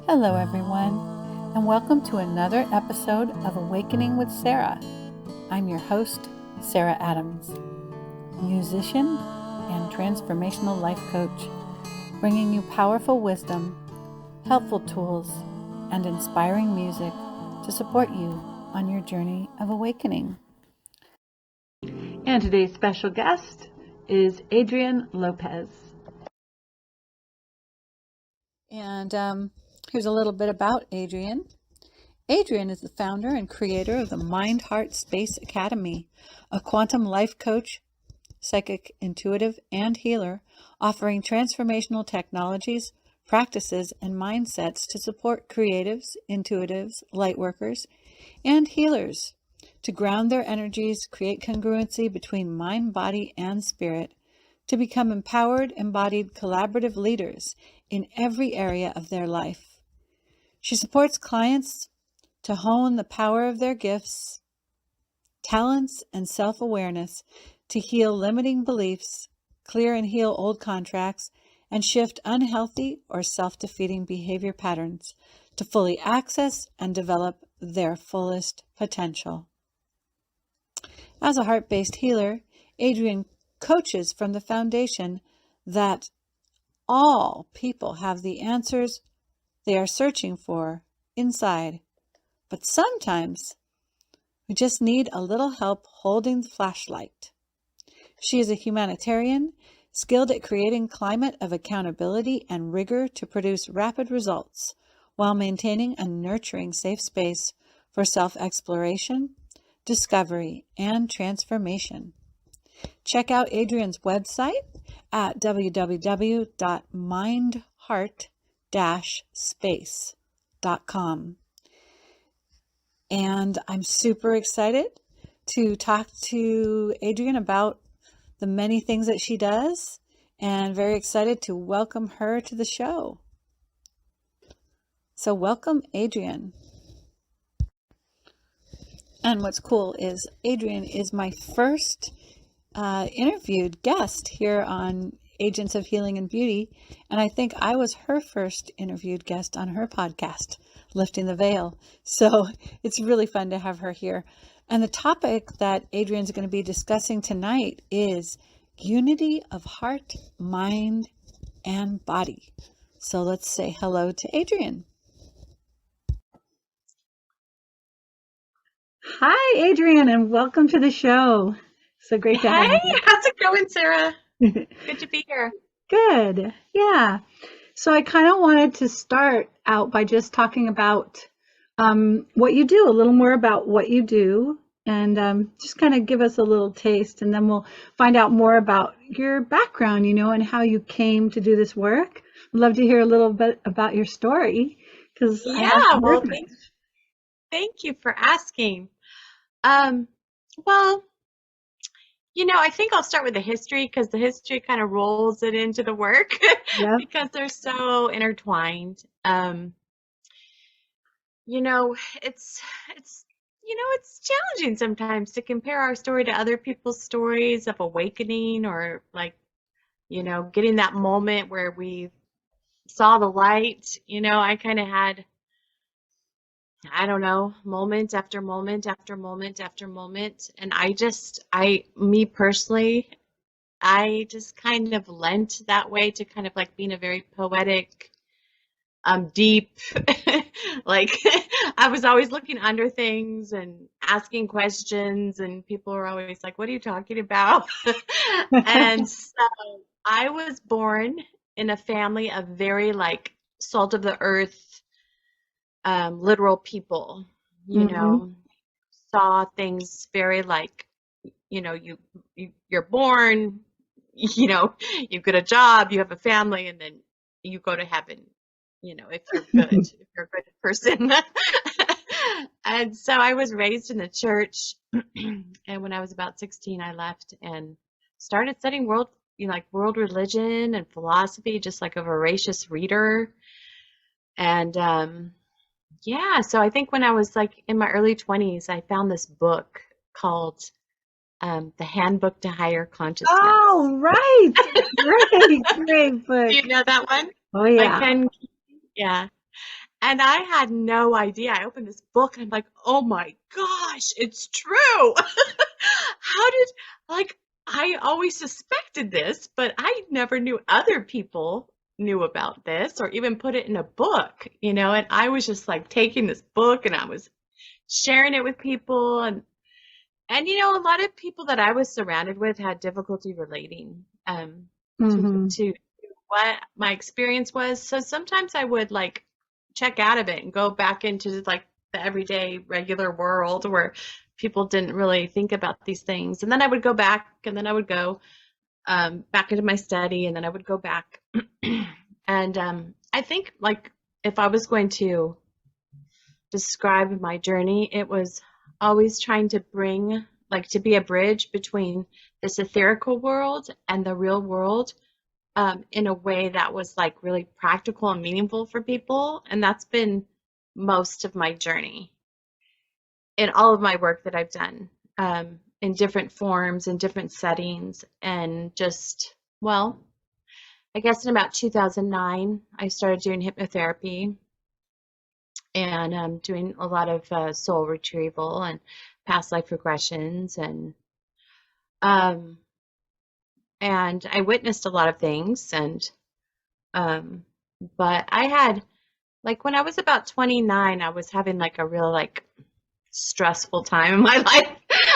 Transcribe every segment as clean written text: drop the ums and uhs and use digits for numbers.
Hello, everyone, and welcome to another episode of Awakening with Sarah. I'm your host, Sarah Adams, musician and transformational life coach, bringing you powerful wisdom, helpful tools, and inspiring music to support you on your journey of awakening. And today's special guest is Adrienne Lopez. And here's a little bit about Adrienne. Adrienne is the founder and creator of the Mind Heart Space Academy, a quantum life coach, psychic, intuitive, and healer, offering transformational technologies, practices, and mindsets to support creatives, intuitives, lightworkers, and healers to ground their energies, create congruency between mind, body, and spirit, to become empowered, embodied, collaborative leaders in every area of their life. She supports clients to hone the power of their gifts, talents, and self-awareness to heal limiting beliefs, clear and heal old contracts, and shift unhealthy or self-defeating behavior patterns to fully access and develop their fullest potential. As a heart-based healer, Adrienne coaches from the foundation that all people have the answers they are searching for inside, but sometimes we just need a little help holding the flashlight. She is a humanitarian, skilled at creating climate of accountability and rigor to produce rapid results while maintaining a nurturing safe space for self-exploration, discovery, and transformation. Check out Adrienne's website at www.mindheart-space.com. And I'm super excited to talk to Adrienne about the many things that she does, and very excited to welcome her to the show. So welcome, Adrienne. And what's cool is Adrienne is my first interviewed guest here on Agents of Healing and Beauty, and I think I was her first interviewed guest on her podcast, Lifting the Veil. So it's really fun to have her here. And the topic that Adrienne's going to be discussing tonight is unity of heart, mind, and body. So let's say hello to Adrienne. Hi, Adrienne, and welcome to the show. So great to have you. Hey, how's it going, Sarah? Good to be here. Good. Yeah. So I kind of wanted to start out by just talking about what you do, a little more about what you do, and just kind of give us a little taste, and then we'll find out more about your background, and how you came to do this work. I'd love to hear a little bit about your story, because well, thank you for asking. Well, I think I'll start with the history, because the history kind of rolls it into the work because they're so intertwined. It's challenging sometimes to compare our story to other people's stories of awakening, or getting that moment where we saw the light. I kind of had, moment after moment after moment after moment. And me personally, I just kind of lent that way to kind of like being a very poetic, deep, like I was always looking under things and asking questions, and people were always like, what are you talking about? And so I was born in a family of very like salt of the earth, literal people, saw things very like, you're born, you get a job, you have a family, and then you go to heaven, if you're good, if you're a good person. And so I was raised in the church, and when I was about 16, I left and started studying world religion and philosophy, just like a voracious reader. And so I think when I was like in my early 20s, I found this book called The Handbook to Higher Consciousness. Oh, right. Great book. Do you know that one? Oh, yeah. Yeah. And I had no idea. I opened this book and I'm like, oh my gosh, it's true. How did, like, I always suspected this, but I never knew other people knew about this or even put it in a book, and I was just like taking this book and I was sharing it with people and a lot of people that I was surrounded with had difficulty relating Mm-hmm. to what my experience was. So sometimes I would like check out of it and go back into like the everyday regular world where people didn't really think about these things. And then I would go back and then I would go back into my study and then I would go back. And I think like if I was going to describe my journey, it was always trying to bring, like, to be a bridge between this etherical world and the real world in a way that was like really practical and meaningful for people. And that's been most of my journey in all of my work that I've done in different forms, in different settings. And just, well, I guess in about 2009, I started doing hypnotherapy and doing a lot of soul retrieval and past life regressions um, and I witnessed a lot of things um, but I had like when I was about 29, I was having like a real like stressful time in my life.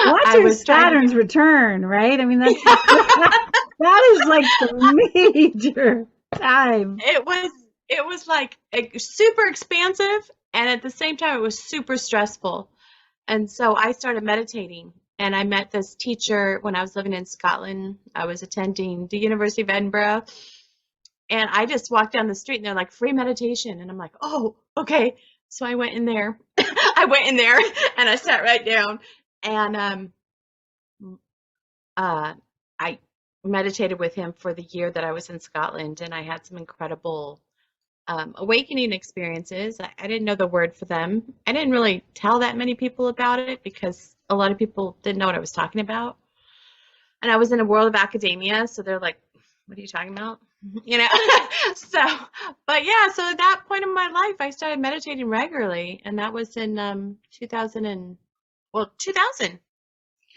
Well, that's I your was trying Saturn's return, right? I mean, that's that is like the major time. it was like super expansive and at the same time it was super stressful. And so I started meditating and I met this teacher when I was living in Scotland. I was attending the University of Edinburgh and I just walked down the street and they're like free meditation and I'm like, "Oh, okay." So I went in there. I went in there and I sat right down and uh I meditated with him for the year that I was in Scotland and I had some incredible awakening experiences. I didn't know the word for them. I didn't really tell that many people about it because a lot of people didn't know what I was talking about. And I was in a world of academia, so they're like, "What are you talking about?" You know? So, but yeah, so at that point in my life, I started meditating regularly, and that was in 2000,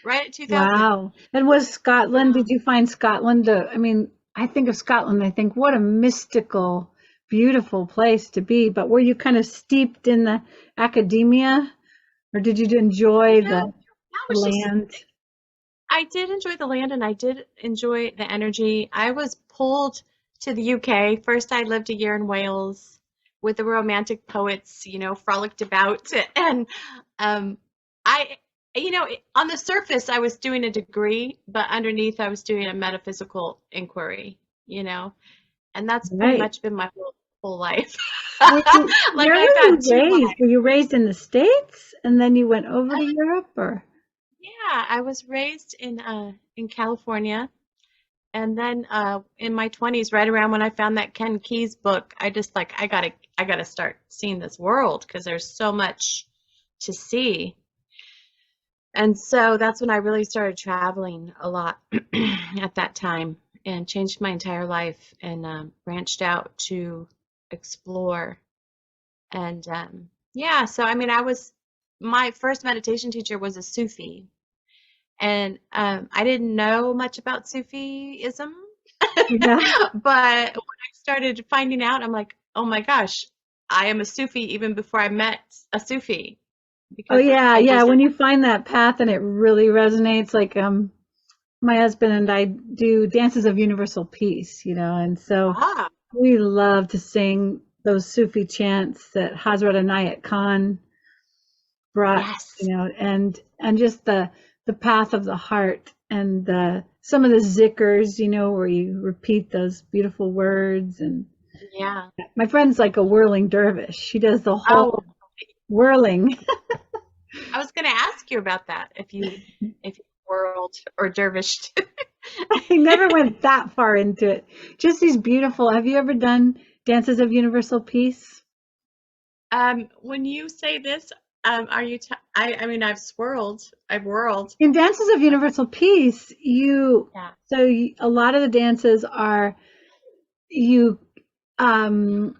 right at 2000. Wow. And was Scotland, did you find Scotland, I mean, I think of Scotland, I think what a mystical, beautiful place to be, but were you kind of steeped in the academia or did you enjoy the That was just land? I did enjoy the land and I did enjoy the energy. I was pulled to the UK. First, I lived a year in Wales with the romantic poets, frolicked about. And I, on the surface, I was doing a degree, but underneath, I was doing a metaphysical inquiry. And that's pretty Right. much been my whole life. Like Where I've were had you two raised? lives. Were you raised in the States and then you went over to Europe or? Yeah, I was raised in California. And then in my 20s, right around when I found that Ken Keyes book, I just like I gotta start seeing this world because there's so much to see. And so that's when I really started traveling a lot at that time and changed my entire life and branched out to explore. And yeah, so I mean, my first meditation teacher was a Sufi, and I didn't know much about Sufism. Yeah. But when I started finding out, I'm like, oh my gosh, I am a Sufi even before I met a Sufi Oh because yeah, I yeah. just, When you find that path and it really resonates, like my husband and I do dances of universal peace, and so ah, we love to sing those Sufi chants that Hazrat Inayat Khan brought, yes. and just the path of the heart and some of the zikrs, where you repeat those beautiful words. And Yeah. my friend's like a whirling dervish. She does the Oh, whole whirling. I was going to ask you about that if you whirled or dervished. I never went that far into it. Just these beautiful. Have you ever done dances of universal peace? When you say this, are you? I mean, I've whirled. In dances of universal peace, Yeah. a lot of the dances are you um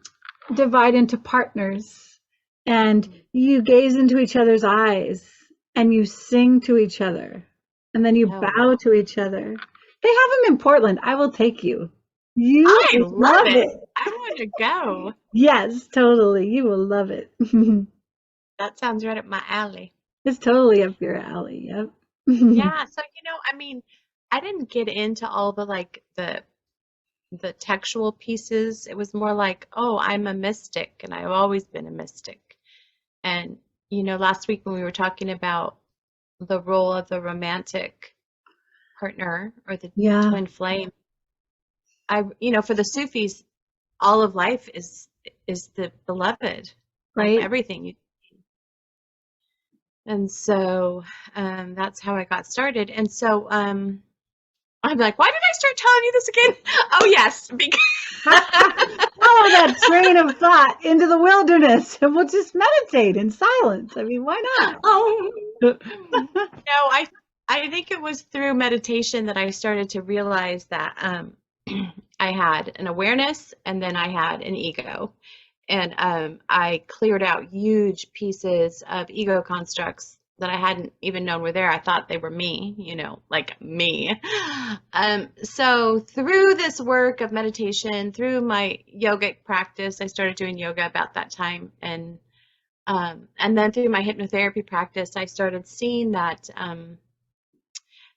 divide into partners, and you gaze into each other's eyes, and you sing to each other, and then you Oh, bow to each other. They have them in Portland. I will take you. You I will love love it. it. I want to go. Yes, totally. You will love it. That sounds right up my alley. It's totally up your alley. Yep. Yeah, so I mean, I didn't get into all the like the textual pieces. It was more like, oh, I'm a mystic and I've always been a mystic. And last week when we were talking about the role of the romantic partner or the Yeah, twin flame, for the Sufis, all of life is the beloved of right. everything. And so that's how I got started. And so I'm like, why did I start telling you this again? Oh, yes, because Follow that train of thought into the wilderness, and we'll just meditate in silence. I mean, why not? no, I think it was through meditation that I started to realize that I had an awareness and then I had an ego. And I cleared out huge pieces of ego constructs that I hadn't even known were there. I thought they were me, like me. So through this work of meditation, through my yogic practice, I started doing yoga about that time. And then through my hypnotherapy practice, I started seeing that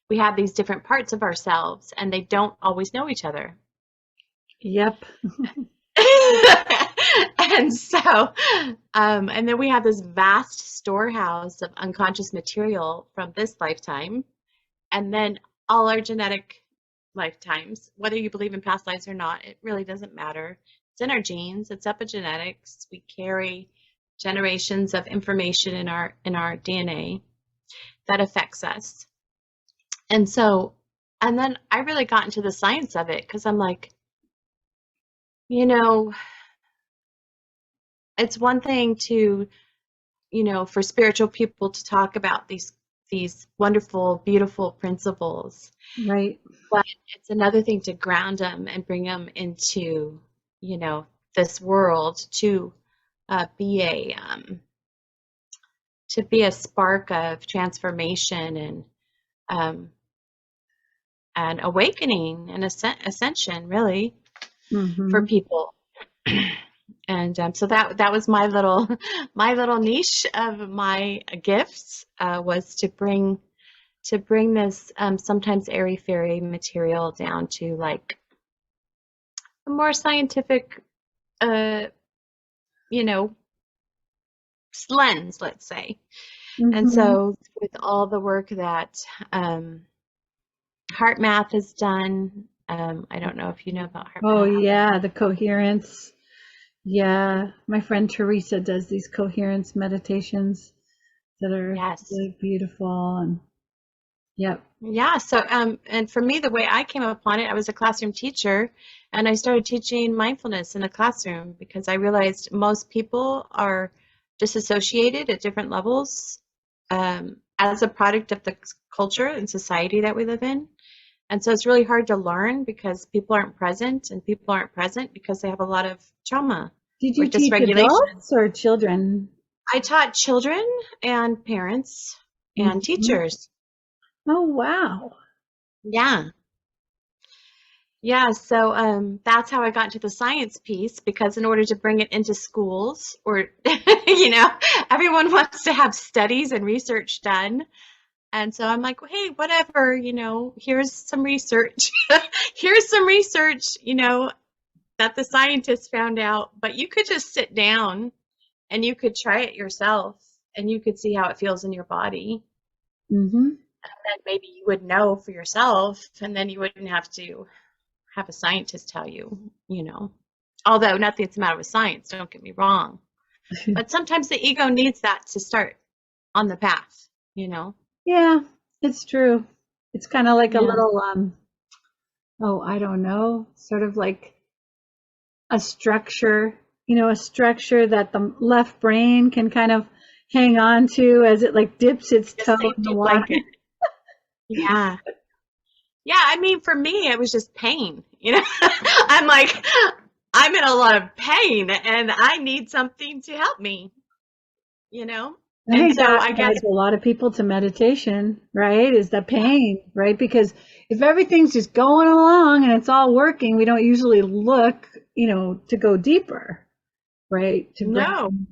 we have these different parts of ourselves and they don't always know each other. Yep. And so, and then we have this vast storehouse of unconscious material from this lifetime, and then all our genetic lifetimes, whether you believe in past lives or not, it really doesn't matter. It's in our genes, it's epigenetics. We carry generations of information in our DNA that affects us. And so, and then I really got into the science of it because I'm like, it's one thing to, for spiritual people to talk about these wonderful, beautiful principles. Right. But it's another thing to ground them and bring them into, this world to be a spark of transformation and awakening and ascension, really, for people. And so that was my little niche of my gifts was to bring this sometimes airy fairy material down to like a more scientific lens, let's say. And so with all the work that Heart Math has done, I don't know if you know about Heart Math. Oh yeah, the coherence. Yeah, my friend Teresa does these coherence meditations that are really beautiful. And yep. Yeah, so and for me, the way I came upon it, I was a classroom teacher and I started teaching mindfulness in the classroom because I realized most people are disassociated at different levels as a product of the culture and society that we live in. And so it's really hard to learn because people aren't present, and people aren't present because they have a lot of trauma. Did you teach adults or children? I taught children and parents and teachers. Oh, wow. Yeah. Yeah, so that's how I got into the science piece, because in order to bring it into schools, or, everyone wants to have studies and research done. And so I'm like, hey, whatever, here's some research. Here's some research, that the scientists found out. But you could just sit down and you could try it yourself and you could see how it feels in your body. Mm-hmm. And then maybe you would know for yourself, and then you wouldn't have to have a scientist tell you, Although nothing's the matter with science, don't get me wrong. But sometimes the ego needs that to start on the path, Yeah, it's true. It's kind of like a little, I don't know, sort of like a structure, a structure that the left brain can kind of hang on to as it like dips its toe in the water. Yeah. Yeah, I mean, for me, it was just pain, I'm like, I'm in a lot of pain and I need something to help me, you know? I And think so that I guess, drives a lot of people to meditation, right? Is the pain, right? Because if everything's just going along and it's all working, we don't usually look, to go deeper, right? To no, ground.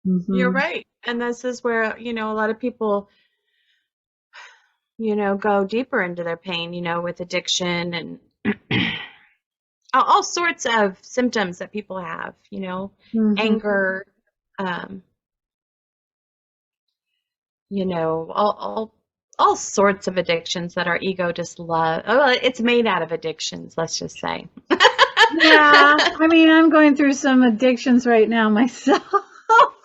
you're Hmm. right. And this is where, a lot of people, go deeper into their pain, with addiction and all sorts of symptoms that people have, Hmm. anger, um, all sorts of addictions that our ego just love. Oh, well, it's made out of addictions, let's just say. Yeah, I mean, I'm going through some addictions right now myself.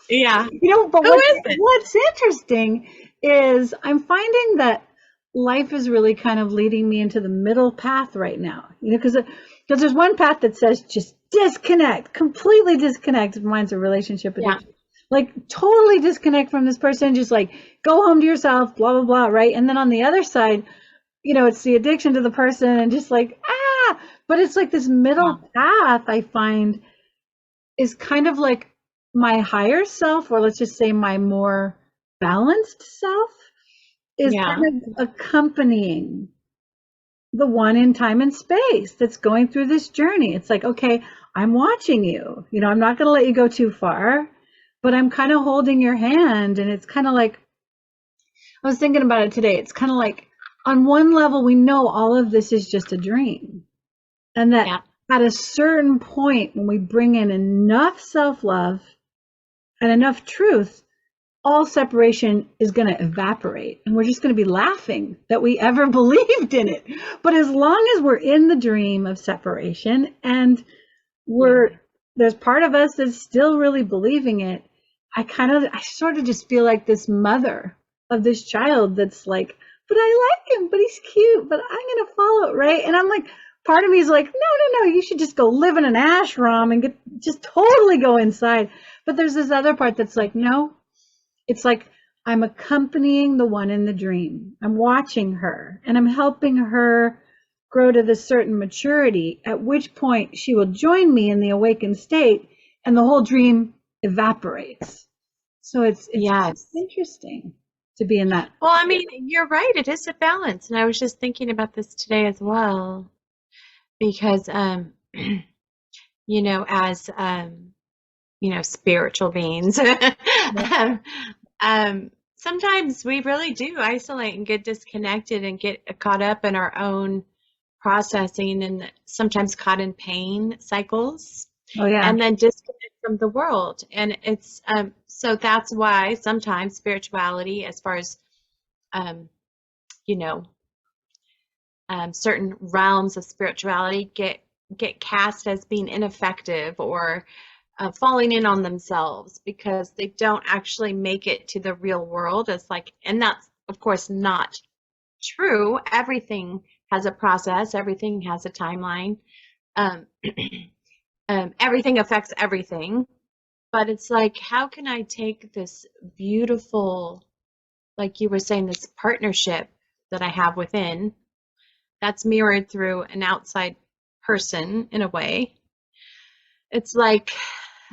Yeah. But Who isn't? what's interesting is I'm finding that life is really kind of leading me into the middle path right now. Because there's one path that says just disconnect, completely disconnect. Mine's a relationship Yeah. addiction. Like totally disconnect from this person, just like go home to yourself, blah blah blah, right? And then on the other side, it's the addiction to the person and just like but it's like this middle path I find is kind of like my higher self, or let's just say my more balanced self, is Yeah. kind of accompanying the one in time and space that's going through this journey. It's like, okay, I'm watching you. I'm not going to let you go too far, but I'm kind of holding your hand. And it's kind of like, I was thinking about it today. It's kind of like, on one level, we know all of this is just a dream. And that Yeah. at a certain point, when we bring in enough self love and enough truth, all separation is going to evaporate. And we're just going to be laughing that we ever believed in it. But as long as we're in the dream of separation and there's part of us that's still really believing it, I sort of just feel like this mother of this child that's like, but I like him, but he's cute, but I'm going to follow, right? And I'm like, part of me is like, no, you should just go live in an ashram and just totally go inside. But there's this other part that's like, no, it's like I'm accompanying the one in the dream. I'm watching her and I'm helping her grow to this certain maturity, at which point she will join me in the awakened state and the whole dream evaporates. So it's Yes. interesting to be in that. Well, I mean, you're right. It is a balance. And I was just thinking about this today as well, because, as, spiritual beings, um, sometimes we really do isolate and get disconnected and get caught up in our own processing and sometimes caught in pain cycles Oh yeah. and then disconnect from the world. And it's, so that's why sometimes spirituality, as far as, um, you know, certain realms of spirituality get cast as being ineffective or falling in on themselves because they don't actually make it to the real world. It's like, and that's of course not true. Everything has a process. Everything has a timeline. Um, everything affects everything. But it's like, how can I take this beautiful, like you were saying, this partnership that I have within that's mirrored through an outside person in a way. It's like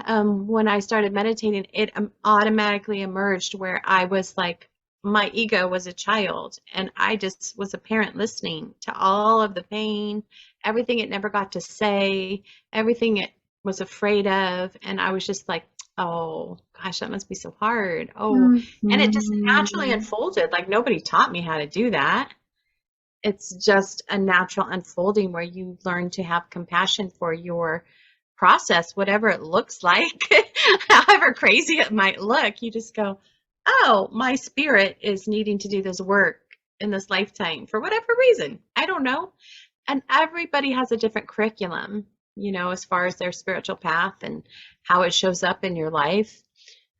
when I started meditating, it automatically emerged where I was like, my ego was a child, and I just was a parent listening to all of the pain, everything it never got to say, everything it was afraid of. And I was just like, oh gosh, that must be so hard. Oh, and it just naturally Mm-hmm. unfolded. Like nobody taught me how to do that. It's just a natural unfolding where you learn to have compassion for your process, whatever it looks like, however crazy it might look. You just go, oh, my spirit is needing to do this work in this lifetime for whatever reason. I don't know. And everybody has a different curriculum, as far as their spiritual path and how it shows up in your life.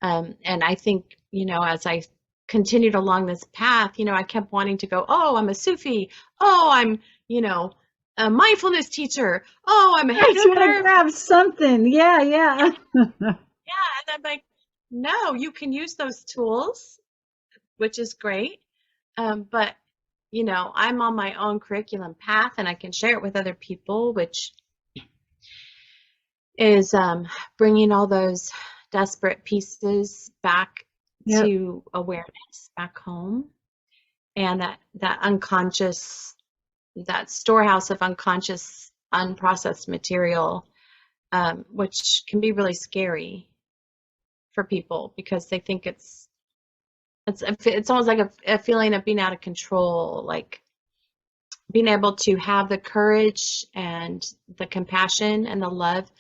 And I think, as I continued along this path, I kept wanting to go, oh, I'm a Sufi. Oh, I'm, a mindfulness teacher. Oh, I'm a Right, you want to hypnotherapist. grab something. Yeah, yeah. Yeah. And I'm like, no, you can use those tools, which is great. But, I'm on my own curriculum path and I can share it with other people, which is bringing all those desperate pieces back Yep. to awareness back home, and that unconscious, that storehouse of unconscious, unprocessed material, which can be really scary for people because they think it's almost like a feeling of being out of control, like being able to have the courage and the compassion and the love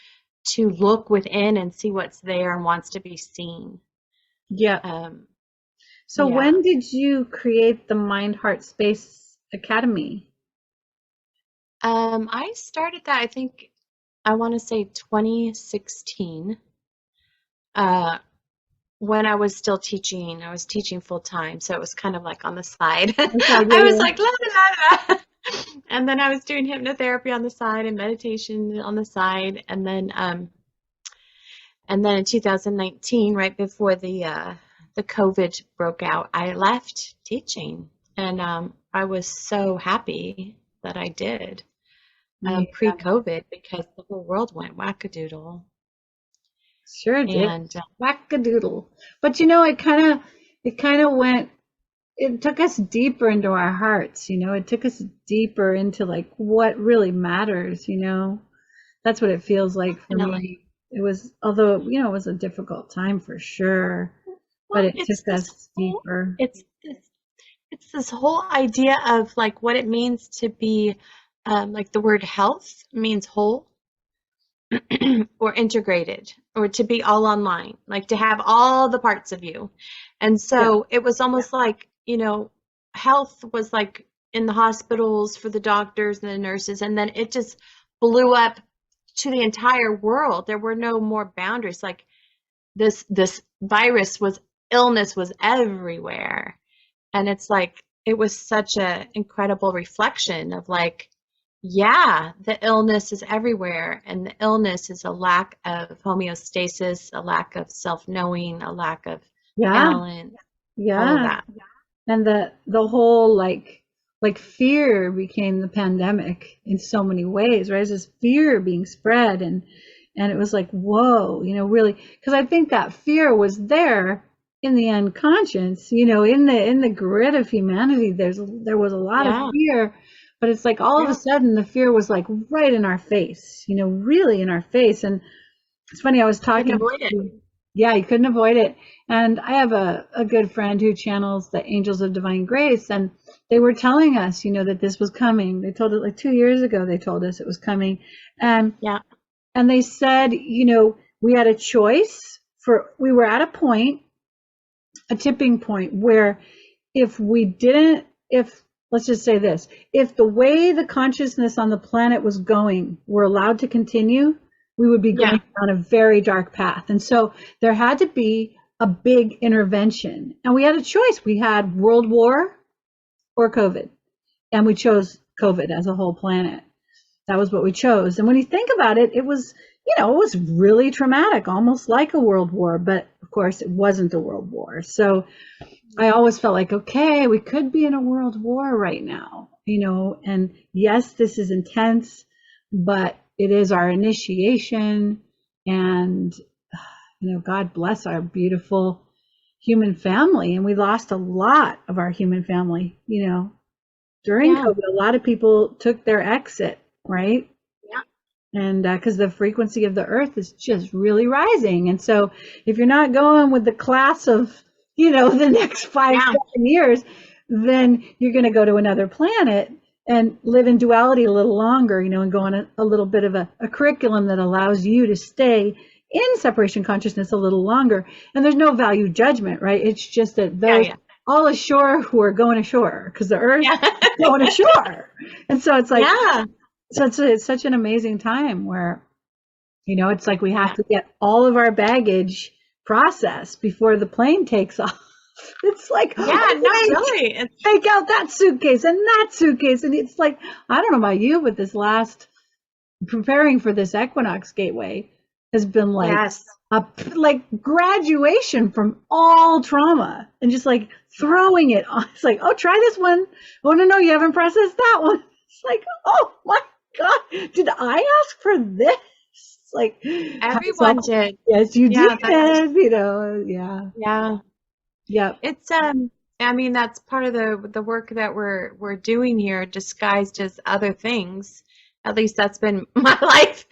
to look within and see what's there and wants to be seen. Yeah. So when did you create the Mind Heart Space Academy? I started that, I want to say 2016. When I was still teaching, I was teaching full time, so it was kind of like on the side. I was like, la, la, la, la. And then I was doing hypnotherapy on the side and meditation on the side, and then in 2019, right before the COVID broke out, I left teaching, and I was so happy that I did pre-COVID because the whole world went wackadoodle. Sure did. And wackadoodle. But it kind of went, it took us deeper into our hearts, it took us deeper into like what really matters, That's what it feels like for me. It was, although, it was a difficult time for sure, but it took us deeper. It's this whole idea of like what it means to be, like the word health means whole or integrated, or to be all online, like to have all the parts of you. And so it was almost like, health was like in the hospitals for the doctors and the nurses, and then it just blew up to the entire world. There were no more boundaries. Like this illness was everywhere. And it's like, it was such a incredible reflection of like, yeah, the illness is everywhere, and the illness is a lack of homeostasis, a lack of self-knowing, a lack of balance, all of that. And the whole like fear became the pandemic in so many ways, right? It's this fear being spread, and it was like, whoa, really, because I think that fear was there in the unconscious, in the grid of humanity. There was a lot of fear. But it's like all of a sudden the fear was like right in our face, really in our face. And it's funny, I was talking you couldn't avoid it. And I have a good friend who channels the Angels of Divine Grace, and they were telling us, that this was coming. They told it like 2 years ago, they told us it was coming. And they said, we had a choice we were at a tipping point where let's just say this, if the way the consciousness on the planet was going were allowed to continue, we would be going down a very dark path. And so there had to be a big intervention. And we had a choice. We had World War or COVID. And we chose COVID as a whole planet. That was what we chose. And when you think about it, it was, it was really traumatic, almost like a world war. But of course, it wasn't a world war. So I always felt like, okay, we could be in a world war right now, and yes, this is intense, but it is our initiation. And, God bless our beautiful human family. And we lost a lot of our human family, during COVID. A lot of people took their exit, right? Yeah. And because the frequency of the earth is just really rising. And so if you're not going with the class of the next 5-7 years, then you're going to go to another planet and live in duality a little longer, and go on a little bit of a curriculum that allows you to stay in separation consciousness a little longer. And there's no value judgment, right? It's just that those all ashore who are going ashore, because the earth is going ashore. And so it's like, so it's such an amazing time where, it's like we have to get all of our baggage process before the plane takes off. It's like, really. Take out that suitcase and that suitcase. And it's like, I don't know about you, but preparing for this equinox gateway has been like like graduation from all trauma, and just like throwing it on. It's like, oh, try this one. Oh, no, you haven't processed that one. It's like, oh my God, did I ask for this? It's like, Everyone did. yes, you Yeah, did, you know, yeah. yeah. Yep. It's I mean that's part of the work that we're doing here, disguised as other things. At least that's been my life.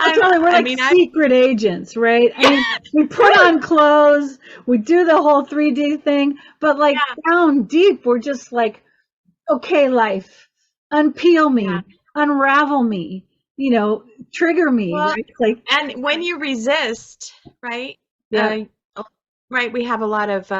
We're I like mean, secret agents, right? I mean, we put on clothes, we do the whole 3D thing, but like yeah, down deep, we're just like, okay, life, unpeel yeah. me, unravel me, you know, trigger me, Well, right? It's like, and when you resist, right? yep. Right, we have a lot of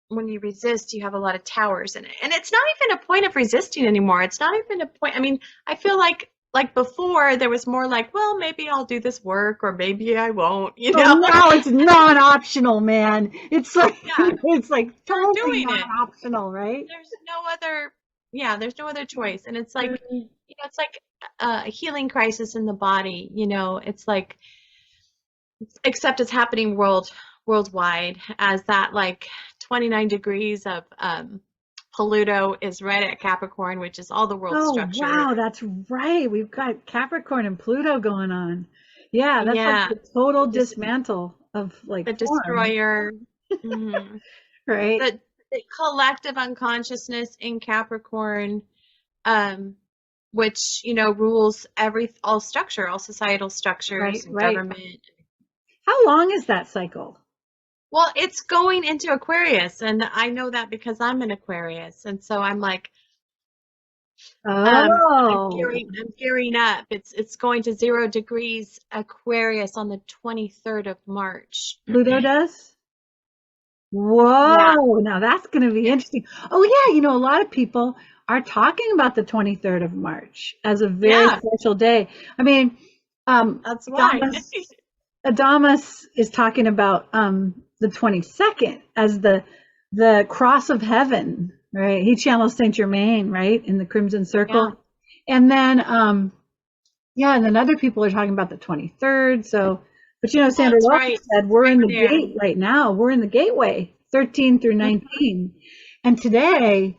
when you resist, you have a lot of towers in it. And it's not even a point of resisting anymore. It's not even a point. I mean, I feel like before there was more like, well, maybe I'll do this work or maybe I won't, you Oh, know? now it's non-optional, man. It's like, Yeah, it's like you're totally doing it. non-optional, right? There's no other, yeah, there's no other choice. And it's like, you know, it's like a healing crisis in the body, you know, it's like, except it's happening worldwide as that like 29 degrees of Pluto is right at Capricorn, which is all the world Oh, structure. wow, that's right. We've got Capricorn and Pluto going on. Yeah, that's like Yeah, the total just dismantle of like the form, destroyer. hmm right? the collective unconsciousness in Capricorn, um, which you know rules all structure, all societal Right, structures and right. government. How long is that cycle? Well, it's going into Aquarius, and I know that because I'm an Aquarius, and so I'm like, Oh, I'm gearing up. It's going to 0 degrees Aquarius on the 23rd of March. Pluto does? Yeah, Whoa, now that's going to be yeah, interesting. Oh, yeah, you know, a lot of people are talking about the 23rd of March as a very yeah. special day. I mean, That's why. Adamus is talking about the 22nd as the cross of heaven, right? He channels Saint Germain, right, in the Crimson Yeah. Circle. And then yeah, and then other people are talking about the 23rd. So, but you know, Well, Sandra it's Welch right. said we're Right in the there. gate right now. We're in the gateway, 13 through Mhm. 19. And today,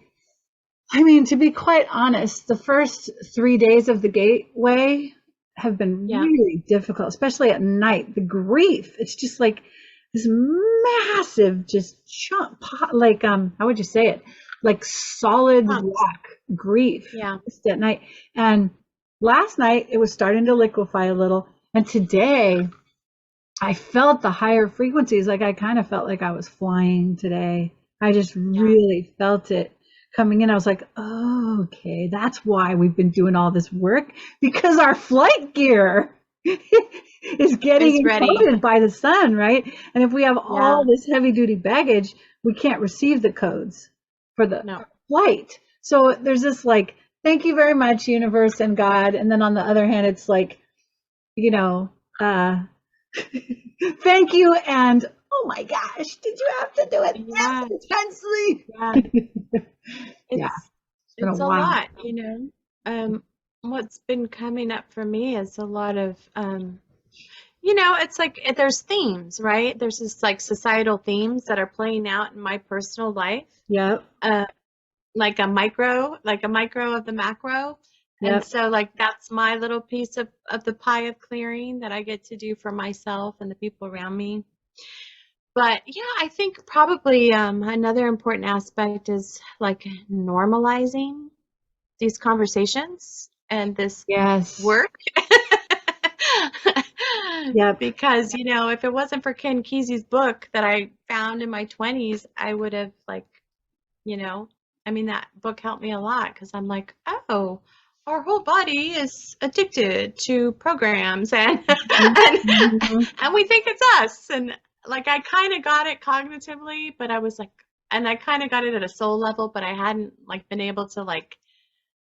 I mean, to be quite honest, the first 3 days of the gateway have been Yeah. really difficult, especially at night. The grief, it's just like this massive, just chunk, like, how would you say it? Like solid Chunks. rock grief Yeah. just at night. And last night it was starting to liquefy a little. And today I felt the higher frequencies. Like I kind of felt like I was flying today. I just Yeah. really felt it coming in. I was like, oh, okay, that's why we've been doing all this work because our flight gear is getting Is ready. encoded by the sun, right? And if we have all Yeah. this heavy duty baggage, we can't receive the codes for the No. flight. So there's this like, thank you very much, universe and God. And then on the other hand, it's like, you know, thank you, and oh my gosh, did you have to do it Yeah. this intensely? Yeah. Yeah, it's been a It's a while. lot, you know. What's been coming up for me is a lot of you know, it's like there's themes, right? There's this like societal themes that are playing out in my personal life. Yep, Uh, like a micro of the macro. And yep. so like that's my little piece of the pie of clearing that I get to do for myself and the people around me. But yeah, I think probably another important aspect is like normalizing these conversations and this Yes, work. yep. Because, you know, if it wasn't for Ken Kesey's book that I found in my 20s, I would have like, you know, I mean, that book helped me a lot because I'm like, oh, our whole body is addicted to programs and Mhm. and we think it's us. And like I kind of got it cognitively, but I was like, and I kind of got it at a soul level, but I hadn't like been able to like,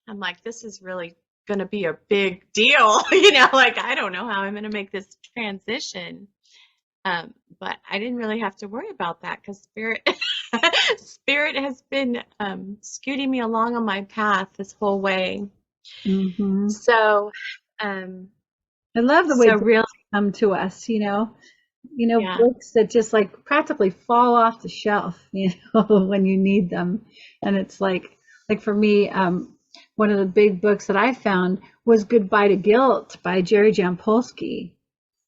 I'm like, this is really gonna be a big deal, you know, like I don't know how I'm gonna make this transition. But I didn't really have to worry about that because spirit has been scooting me along on my path this whole way. Mhm. So um I love the way so books really come to us, yeah. books that just like practically fall off the shelf, when you need them. And it's like for me, one of the big books that I found was Goodbye to Guilt by Jerry Jampolsky,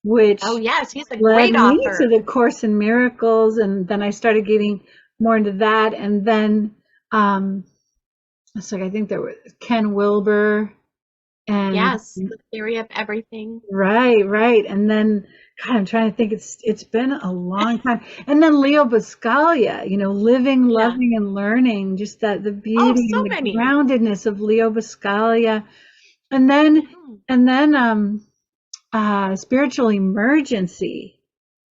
which Oh yes, he's a led great me to author. the Course in Miracles, and then I started getting more into that, and then it's like I think there was Ken Wilber, and Yes, the theory of everything. right, and then God, I'm trying to think. It's been a long time, and then Leo Buscaglia, living, Yeah. loving, and learning, just that the Oh, beauty so and the many. groundedness of Leo Buscaglia, and then Mhm. Spiritual Emergency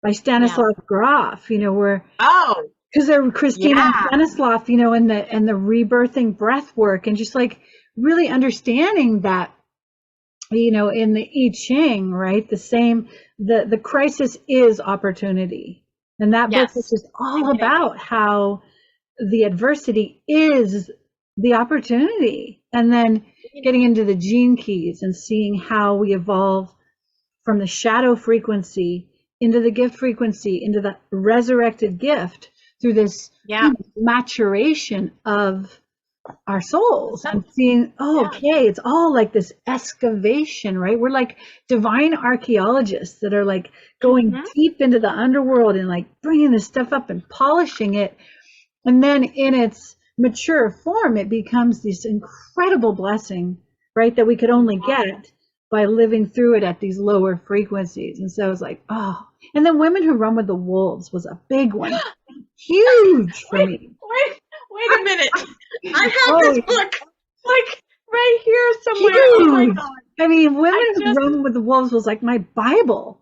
by Yeah. Stanislov Groff, where Oh, because they're Christina and yeah. Stanislav, and the rebirthing breath work, and just like really understanding that, in the I Ching, right? The crisis is opportunity. And that book is Yes. just all Same thing. about how the adversity is the opportunity. And then getting into the gene keys and seeing how we evolve from the shadow frequency into the gift frequency, into the resurrected gift through this Yeah. maturation of our The souls, and self. seeing, oh, Yeah. okay, it's all like this excavation, right? We're like divine archaeologists that are like going Hmm. deep into the underworld and like bringing this stuff up and polishing it, and then in its mature form it becomes this incredible blessing, right, that we could only get by living through it at these lower frequencies. And so it's like, oh, and then Women Who Run with the Wolves was a big one, huge for Wait, me. wait a minute. I have Oh, this book like right here somewhere. Oh my huge. God. I mean, I Women Who just, Run with the Wolves was like my Bible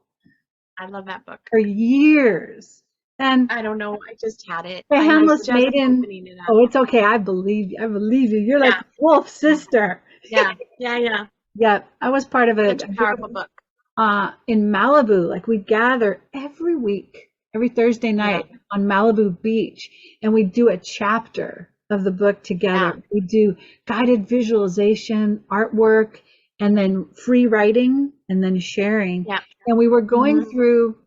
I love that book. for years. And I don't know. I just had it. The I was Handless just Maiden. opening it up. Oh, it's okay. I believe you. I believe you. You're like Yeah. Wolf sister. Yeah. Yeah. Yeah. Yeah, I was part of a Such a powerful book. in Malibu. Like we gather every week, every Thursday Yeah. night on Malibu Beach, and we do a chapter of the book Yeah. together. We do guided visualization, artwork, and then free writing, and then sharing. Yeah. And we were going Hmm. through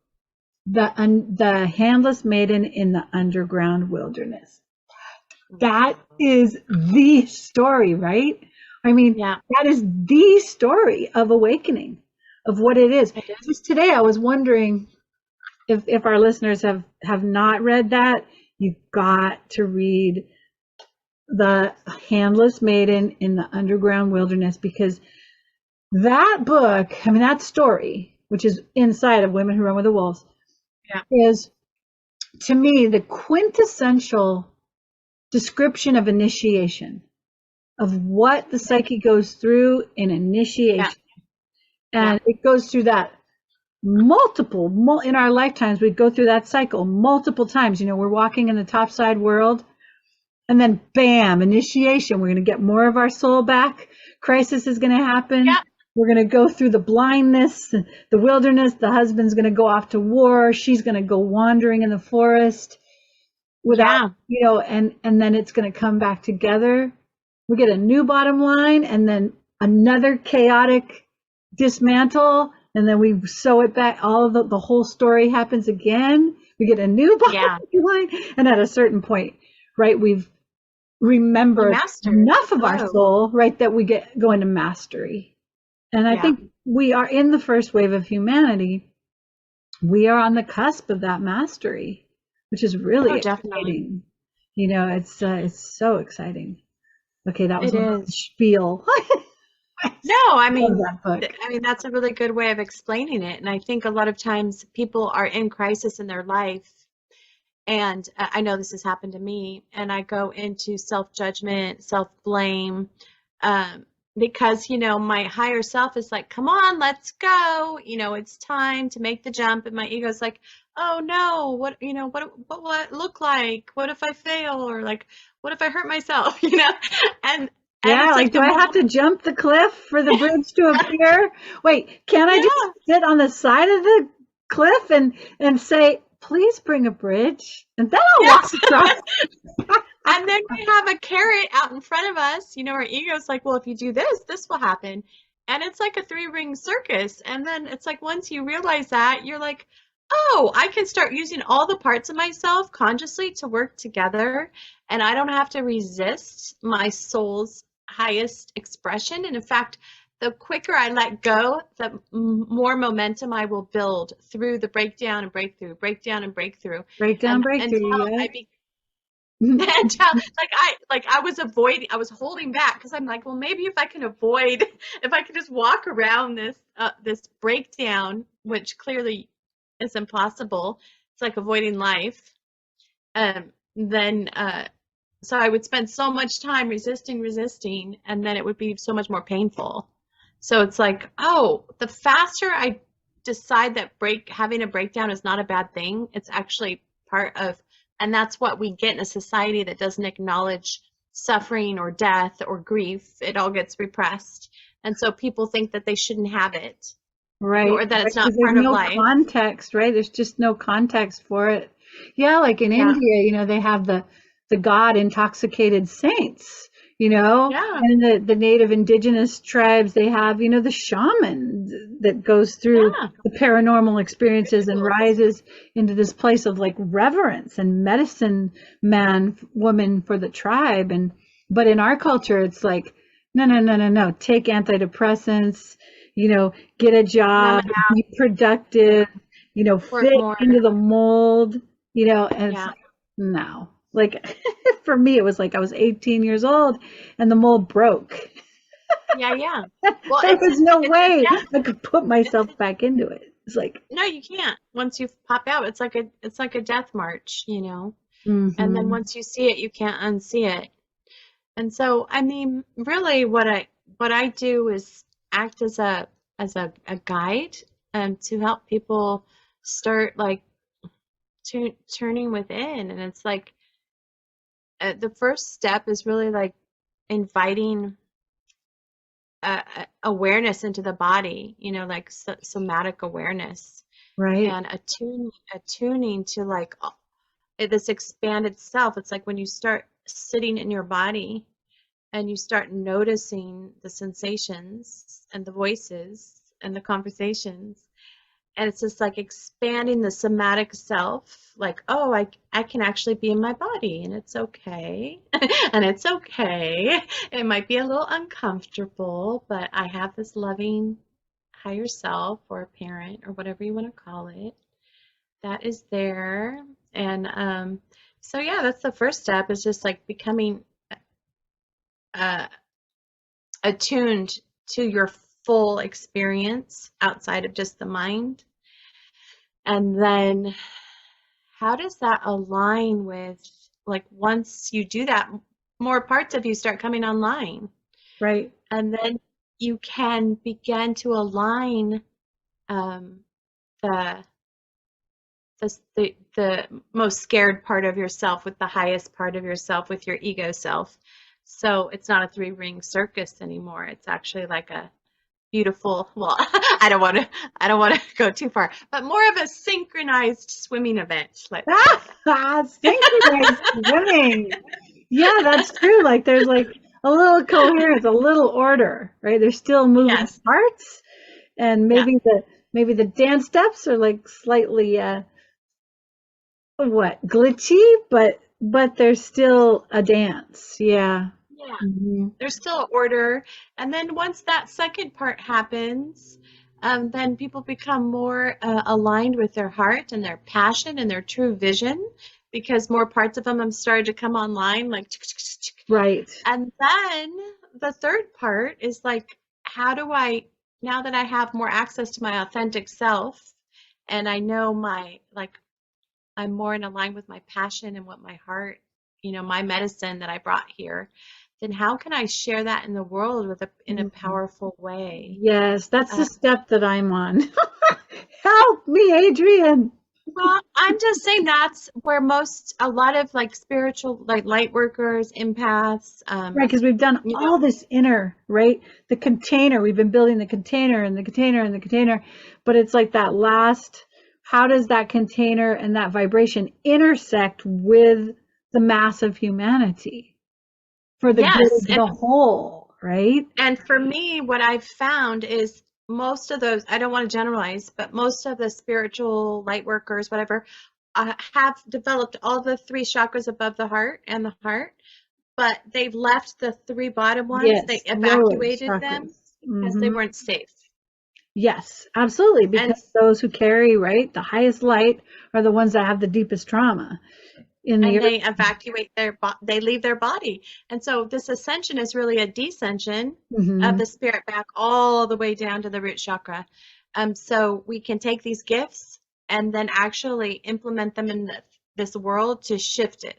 the Handless Maiden in the Underground Wilderness. That is the story, right? I mean, Yeah. that is the story of awakening, of what it is. It is. Just today, I was wondering if our listeners have not read that, you've got to read The Handless Maiden in the Underground Wilderness, because that book, I mean, that story, which is inside of Women Who Run with the Wolves, Yeah. is to me the quintessential description of initiation, of what the psyche goes through in initiation. And it goes through that in our lifetimes. We go through that cycle multiple times. We're walking in the topside world, and then bam, initiation. We're going to get more of our soul back. Crisis is going to happen. Yeah. We're going to go through the blindness, the wilderness. The husband's going to go off to war. She's going to go wandering in the forest without, and then it's going to come back together. We get a new bottom line, and then another chaotic dismantle, and then we sew it back. All of the whole story happens again. We get a new bottom line, and at a certain point, right, we've remembered enough of our soul, right, that we go into mastery. And I think we are in the first wave of humanity. We are on the cusp of that mastery, which is really exciting. It's so exciting. Okay, that was my spiel. No, I mean, that's a really good way of explaining it. And I think a lot of times people are in crisis in their life. And I know this has happened to me. And I go into self-judgment, self-blame, because, my higher self is like, come on, let's go. It's time to make the jump. And my ego is like, oh no, what will it look like? What if I fail? Or like, what if I hurt myself? And yeah, like, do I have to jump the cliff for the bridge to appear? Wait, can't I just sit on the side of the cliff and say, please bring a bridge? And then I'll walk across. And then we have a carrot out in front of us. Our ego's like, well, if you do this, this will happen. And it's like a 3-ring circus. And then it's like, once you realize that, you're like, oh, I can start using all the parts of myself consciously to work together. And I don't have to resist my soul's highest expression. And in fact, the quicker I let go, the more momentum I will build through the breakdown and breakthrough, breakdown and breakthrough. Breakdown, And breakthrough. until Yeah. I until I was holding back because I'm like, well, maybe if I can avoid, if I can just walk around this breakdown, which clearly is impossible. It's like avoiding life. Then so I would spend so much time resisting, and then it would be so much more painful. So it's like, oh, the faster I decide that having a breakdown is not a bad thing, it's actually part of, and that's what we get in a society that doesn't acknowledge suffering or death or grief. It all gets repressed. And so people think that they shouldn't have it, Right. or that it's not Because there's part of no life. context, right? There's just no context for it. Yeah, like in Yeah. India, they have the god intoxicated saints, Yeah. and the native indigenous tribes, they have, the shaman that goes through Yeah. the paranormal experiences and rises into this place of like reverence and medicine man, woman for the tribe. But in our culture, it's like, no, take antidepressants, get a job, be productive, Work fit more. into the mold, and it's Yeah. like, no. Like for me, it was like I was 18 years old and the mold broke. Yeah. Well, There was no way death. I could put myself back into it. It's like, No, you can't. Once you pop out, it's like a death march, And then mm-hmm. once you see it, you can't unsee it. And so, I mean, really, what I do is act as a guide, to help people start like turning within. And it's like the first step is really like inviting awareness into the body, like somatic awareness, Right. and attuning to like this expanded self. It's like when you start sitting in your body and you start noticing the sensations and the voices and the conversations, and it's just like expanding the somatic self, like, oh, I can actually be in my body, and it's okay. And it's okay. It might be a little uncomfortable, but I have this loving higher self or parent or whatever you want to call it that is there. And so yeah, that's the first step, is just like becoming uh, attuned to your full experience outside of just the mind. And then how does that align with, like, once you do that, more parts of you start coming online. Right. And then you can begin to align the the most scared part of yourself with the highest part of yourself, with your ego self. So it's not a three-ring circus anymore. It's actually like a beautiful, well, I don't want to go too far, but more of a synchronized swimming event. Synchronized swimming. Yeah, that's true. Like there's like a little coherence, a little order, right? There's still moving Yes. parts, and maybe the dance steps are like slightly glitchy, but there's still a dance. Yeah. Yeah. Mm-hmm. There's still order. And then once that second part happens, then people become more aligned with their heart and their passion and their true vision, because more parts of them have started to come online, like. Right. And then the third part is like, how do I, now that I have more access to my authentic self, and I know I'm more in line with my passion and what my heart, my medicine that I brought here, then how can I share that in the world in a powerful way? Yes, that's the step that I'm on. Help me, Adrienne. Well, I'm just saying that's where a lot of like spiritual, like light workers, empaths, Right, because we've done all this inner, right? The container, we've been building the container and the container and the container, but it's like that last, how does that container and that vibration intersect with the mass of humanity for the good of the whole, right? And for me, what I've found is most of those, I don't want to generalize, but most of the spiritual light workers, whatever, have developed all the three chakras above the heart and the heart. but they've left the 3 bottom ones. Yes, They lowest evacuated them chakras. because they weren't safe. Yes, absolutely. And Because those who carry, right, the highest light are the ones that have the deepest trauma in the earth. they evacuate they leave their body. And so this ascension is really a descension of the spirit back all the way down to the root chakra. So we can take these gifts and then actually implement them in this world to shift it,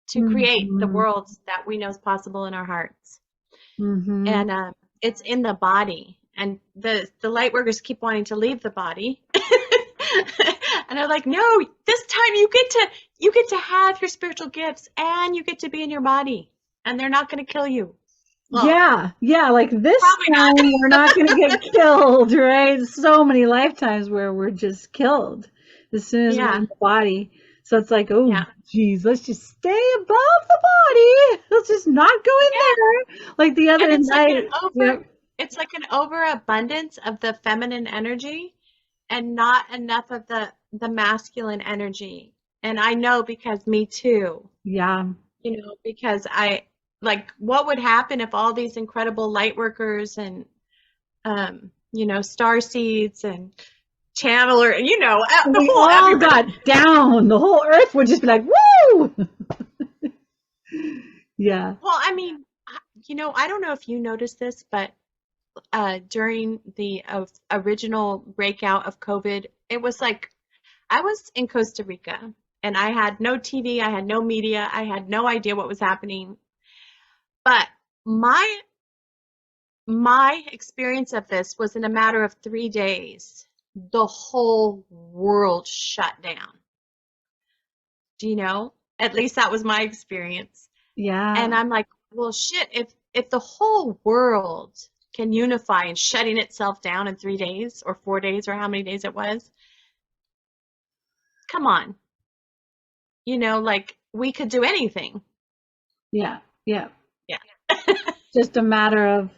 to create the world that we know is possible in our hearts. And it's in the body. And the light workers keep wanting to leave the body. And they're like, no, this time you get to have your spiritual gifts and you get to be in your body. And they're not going to kill you. Well, yeah, like this time we're not going to get killed, right? So many lifetimes where we're just killed as soon as we're in the body. So it's like, oh, geez, let's just stay above the body. Let's just not go in there. Like the other night. It's like an overabundance of the feminine energy and not enough of the masculine energy. And I know because me too. Yeah. You know, because what would happen if all these incredible light workers and, star seeds and channeler, we all got down. The whole earth would just be like, woo! Yeah. Well, I mean, I don't know if you noticed this, but during the original breakout of COVID, it was like I was in Costa Rica and I had no TV, I had no media, I had no idea what was happening. But my experience of this was in a matter of 3 days, the whole world shut down. Do you know? At least that was my experience. Yeah. And I'm like, well, shit, if the whole world can unify in shutting itself down in 3 days or 4 days or how many days it was, come on. We could do anything. Yeah. Just a matter of,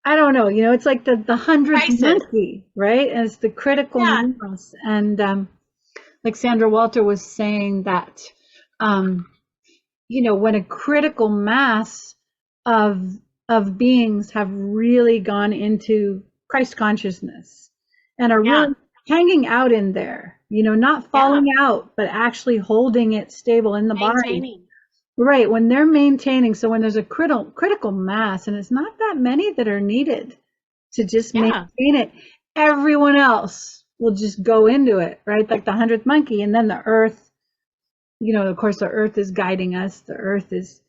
I don't know, it's like the 100th monkey, right? And it's the critical mass. And like Sandra Walter was saying that, when a critical mass of beings have really gone into Christ consciousness and are really hanging out in there, not falling out, but actually holding it stable in the body. Right, when they're maintaining, so when there's a critical mass, and it's not that many that are needed to just maintain it, everyone else will just go into it, right? Like the 100th monkey, and then the earth, of course, the earth is guiding us. The earth is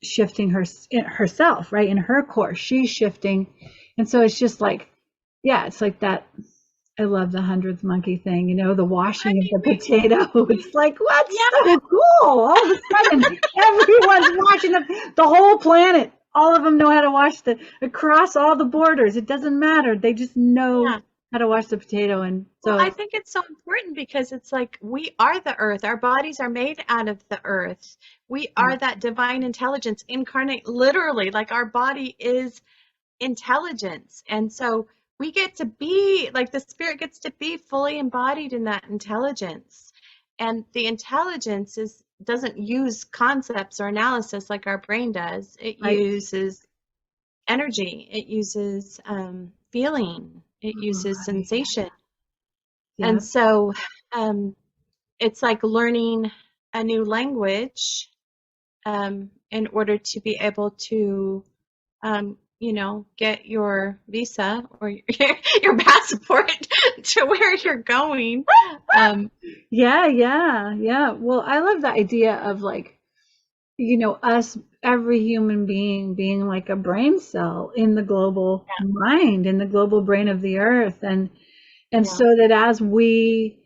shifting herself, right? In her course, she's shifting, and so it's just like, it's like that. I love the 100th monkey thing, the washing of the potato. It's like, what's so cool? All of a sudden, everyone's washing the whole planet. All of them know how to wash across all the borders. It doesn't matter. They just know how to wash the potato. And so I think it's so important because it's like we are the earth. Our bodies are made out of the earth. We are that divine intelligence incarnate, literally, like our body is intelligence. And so we get to be, like the spirit gets to be fully embodied in that intelligence. And the intelligence doesn't use concepts or analysis like our brain does. It uses energy. It uses feeling. It uses sensation. Yeah. And so it's like learning a new language in order to be able to get your visa or your passport to where you're going. Yeah. Well, I love the idea of like, us, every human being like a brain cell in the global mind, in the global brain of the earth. And so that as we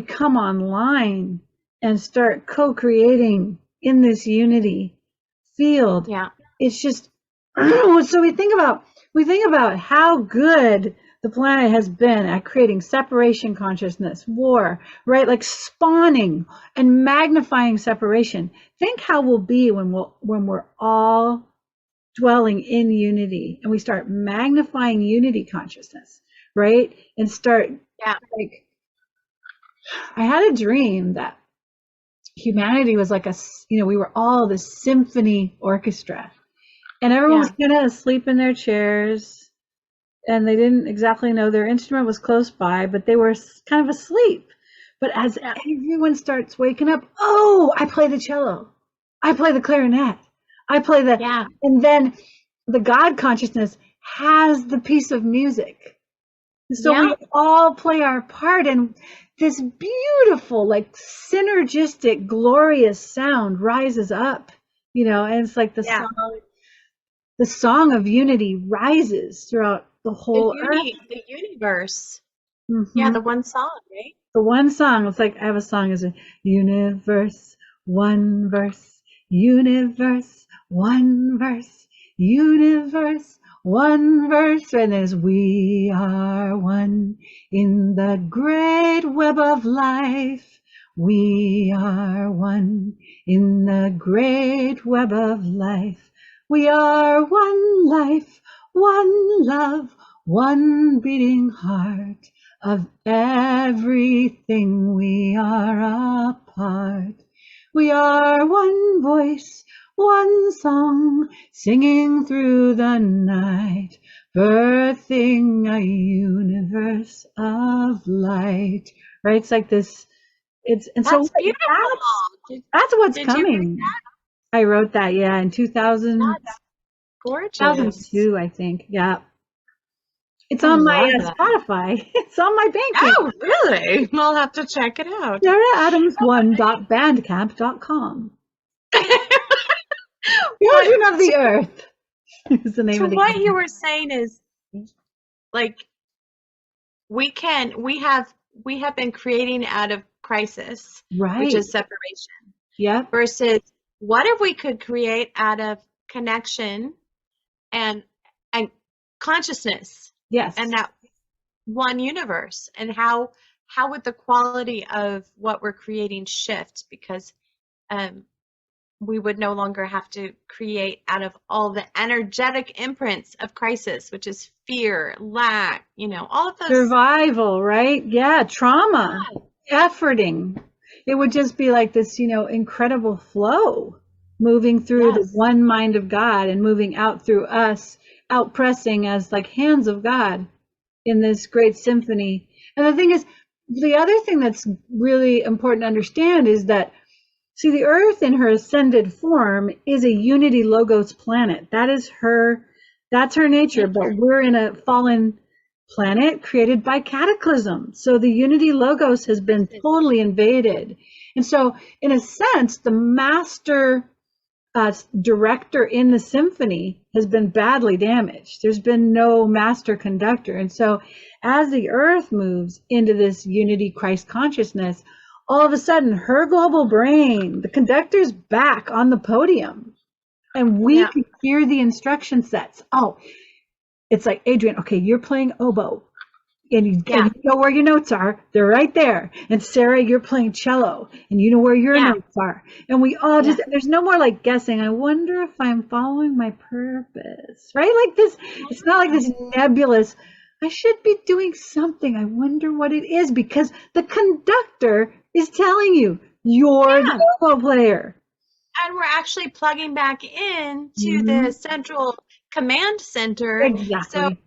come online and start co-creating in this unity field, it's just, so we think about how good the planet has been at creating separation consciousness, war, right? Like spawning and magnifying separation. Think how we'll be when we're all dwelling in unity and we start magnifying unity consciousness, right? And start like, I had a dream that humanity was like we were all this symphony orchestra, and everyone was kind of asleep in their chairs, and they didn't exactly know their instrument was close by, but they were kind of asleep. But as everyone starts waking up, oh, I play the cello, I play the clarinet, I play the, and then the God consciousness has the piece of music. So we all play our part, and this beautiful, like synergistic, glorious sound rises up, and it's like the song of unity rises throughout the whole earth. The universe. Mm-hmm. Yeah, the one song, right? The one song. It's like I have a song as a universe, one verse, universe, one verse, universe, one verse, and there's we are one in the great web of life. We are one in the great web of life. We are one life, one love, one beating heart. Of everything we are a part. We are one voice, one song, singing through the night, birthing a universe of light. Right? It's like this. That's beautiful. That's what's coming. I wrote that, in 2000. That's gorgeous. 2002, I think. Yeah. It's on my Spotify. It's on my Bandcamp. Oh, really? I'll have to check it out. SarahAdams1.bandcamp.com. Children of the Earth is the name of the what you were saying is, like, we have been creating out of crisis, which is separation. Yeah. Versus, what if we could create out of connection and consciousness? Yes. And that one universe, and how would the quality of what we're creating shift? Because we would no longer have to create out of all the energetic imprints of crisis, which is fear, lack, all of those. Survival, right? Yeah. Trauma, efforting. It would just be like this, incredible flow moving through the one mind of God and moving out through us, out pressing as like hands of God in this great symphony. And the thing is, the other thing that's really important to understand is that, see, the Earth in her ascended form is a unity logos planet. That's her nature, but we're in a fallen planet created by cataclysm. So the unity logos has been totally invaded. And so in a sense, the master director in the symphony has been badly damaged. There's been no master conductor. And so as the Earth moves into this unity Christ consciousness, all of a sudden her global brain, the conductor's back on the podium, and we can hear the instruction sets. Oh, it's like, Adrienne, okay, you're playing oboe. And you know where your notes are. They're right there. And Sarah, you're playing cello, and you know where your notes are. And we all just, there's no more like guessing. I wonder if I'm following my purpose, right? Like this, it's not like this nebulous, I should be doing something. I wonder what it is, because the conductor is telling you, you're the oboe player. And we're actually plugging back in to the central command center. Exactly. So, like,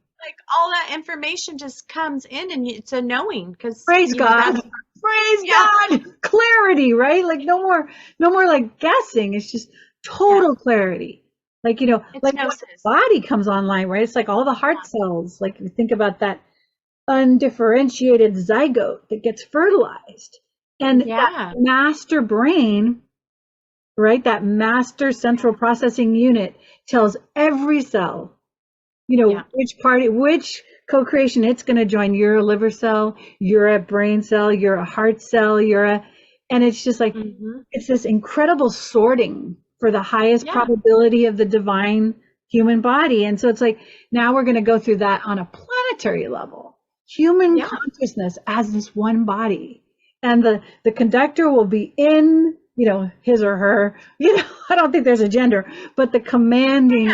all that information just comes in, and it's a knowing. Because praise God, praise God, clarity, right? Like no more like guessing. It's just total clarity. Like like when the body comes online, right? It's like all the heart cells. Like you think about that undifferentiated zygote that gets fertilized, and that master brain, right? That master central processing unit tells every cell, which co-creation it's going to join. You're a liver cell, you're a brain cell, you're a heart cell, and it's just like, it's this incredible sorting for the highest probability of the divine human body. And so it's like, now we're going to go through that on a planetary level, human consciousness as this one body. And the conductor will be in, his or her, I don't think there's a gender, but the commanding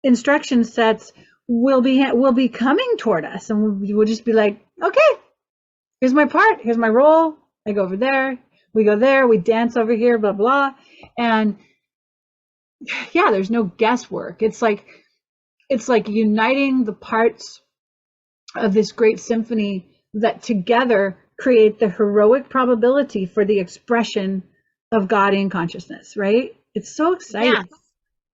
instruction sets will be coming toward us, and we'll just be like, okay, here's my part, here's my role. I go over there, we go there, we dance over here, blah, blah. And yeah, there's no guesswork. It's like uniting the parts of this great symphony that together create the heroic probability for the expression of God in consciousness, right? It's so exciting. Yes.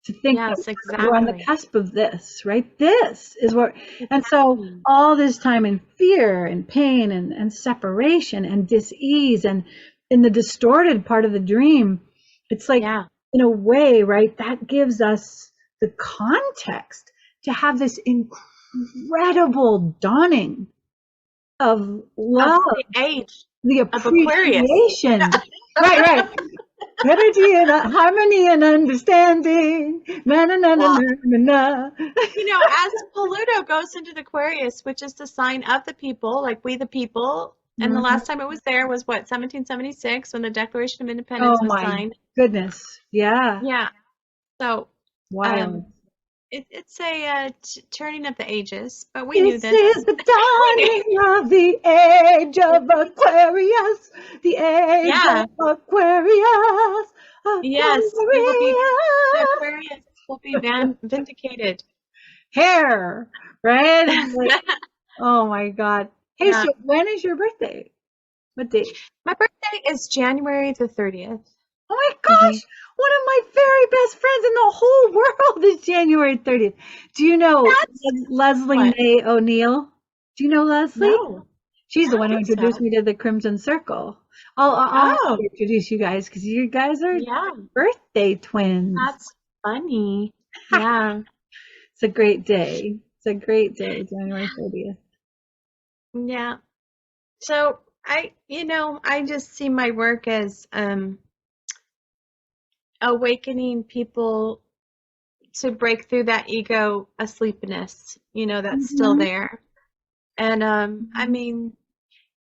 To think Yes, that we're on the exactly. cusp of this, right? This is what, and so Exactly. all this time in fear and pain and separation and dis-ease and in the distorted part of the dream, it's like, Yeah. in a way, right, that gives us the context to have this incredible dawning of love, Of the age the of Aquarius. appreciation. Right. Energy and harmony and understanding. Na na na na Well, na na. as Pluto goes into the Aquarius, which is the sign of the people, like we the people, and the last time it was there was what, 1776, when the Declaration of Independence Oh was my signed. goodness. Yeah. Yeah. So Wow. it's a turning of the ages, but we knew This this. is the dawning of the age of Aquarius. The age Yeah. of Aquarius. Yes, we will be, the Aquarius. Aquarius will be vindicated. Hair, right? It's like, oh my God. Hey, Yeah. so when is your birthday? What date? My birthday is January the 30th. Oh my gosh, one of my very best friends in the whole world is January 30th. Do you know Leslie what? Mae O'Neill? Do you know Leslie? No. She's I the don't one who think introduced so. me to the Crimson Circle. I'll Oh, introduce you guys because you guys are yeah. birthday twins. That's funny. Yeah. It's a great day. It's a great day, January 30th. Yeah. So I just see my work as awakening people to break through that ego asleepness, that's still there. And I mean,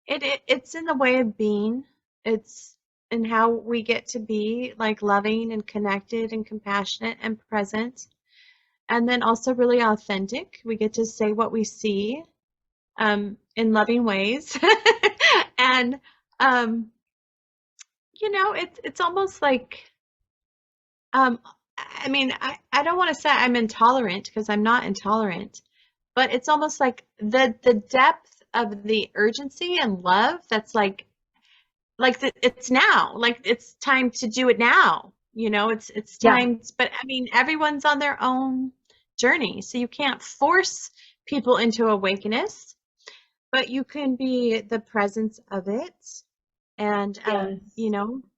it's in the way of being. It's in how we get to be like loving and connected and compassionate and present. And then also really authentic. We get to say what we see in loving ways. And it's almost like I mean, I don't want to say I'm intolerant because I'm not intolerant, but it's almost like the depth of the urgency and love that's like it's now, like it's time to do it now. It's Yeah. time, but I mean, everyone's on their own journey, so you can't force people into awakeness, but you can be the presence of it and Yes.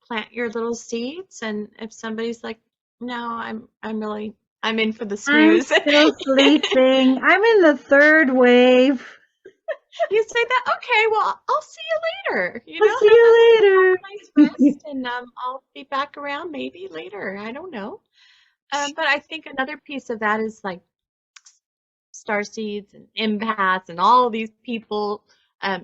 plant your little seeds. And if somebody's like, no, I'm in for the I'm snooze. still sleeping. I'm in the third wave. You say that, okay, well, I'll see you later. I'll see you later. Nice rest, and I'll be back around maybe later. I don't know. But I think another piece of that is like starseeds and empaths and all of these people,